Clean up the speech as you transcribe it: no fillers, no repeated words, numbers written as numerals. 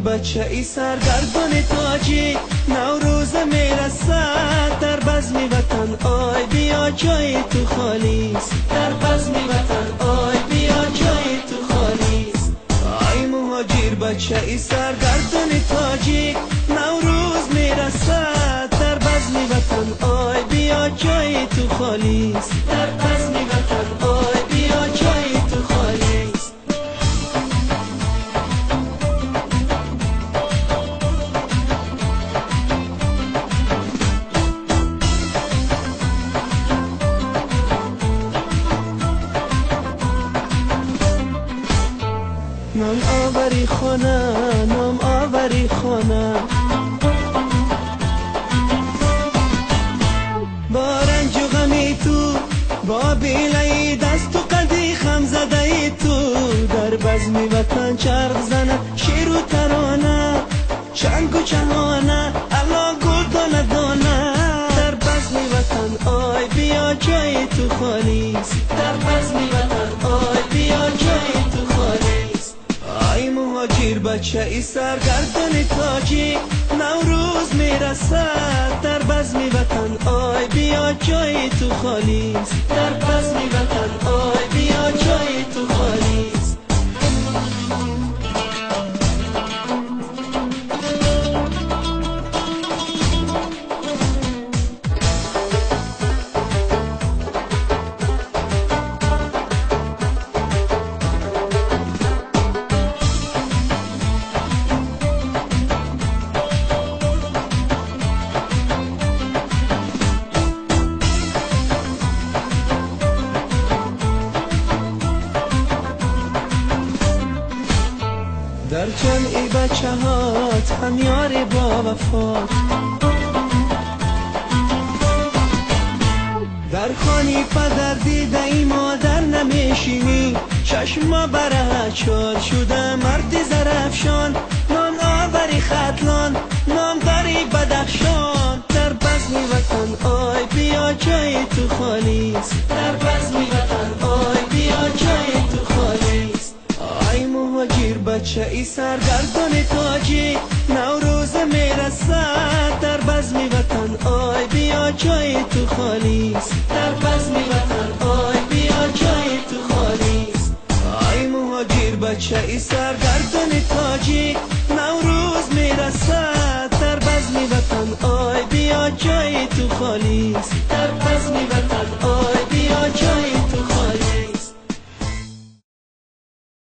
بچه ای سرگردان تاجیک، نوروز میرسد در بزم وطن، آی بیا جای تو خالیست. در بزم وطن آی بیا جای تو خالیست. آی مهاجر بچه ای سرگردان تاجیک، نوروز میرسد در بزم وطن، آی بیا جای تو خالیست. در بزم وطن آی بیا جای تو خالیست. نام آوری خانه، نام آوری خانه، با رنج و غمی تو، با بیلهی دست و قدی خم زده تو، در بزم وطن چرخ زنه شیر و ترانه، چنگ و چهانه الا گردان دانه. در بزم وطن آی بیا جای تو خالیست. در بزم وطن آی بیا جای تو خالیست. آی مهاجر بچه ای سرگردان تاجیک، نوروز میرسد در بزم وطن، آی بیا جای تو خالیست. در بزم وطن آی بیا جای تو خالیست. در جمعی بچه هات هم یار با وفات، در خانی پدر دیده ای مادر نمیشینی، چشما برهت شد شده مرد زرفشان، نام آوری خطلان نام داری بدخشان. در بزم وطن آی بیا جای تو خالیست. در بزم وطن آی بیا جای تو خالیست. آی مهاجر بچه ای سرگردان تاجیک، نوروز میرسد در بزم وطن، آی بیا جای تو خالیست. در بزم وطن آی بیا جای تو خالیست. آی مهاجر بچه ای سرگردان تاجیک، نوروز میرسد در بزم وطن، آی بیا جای تو خالیست.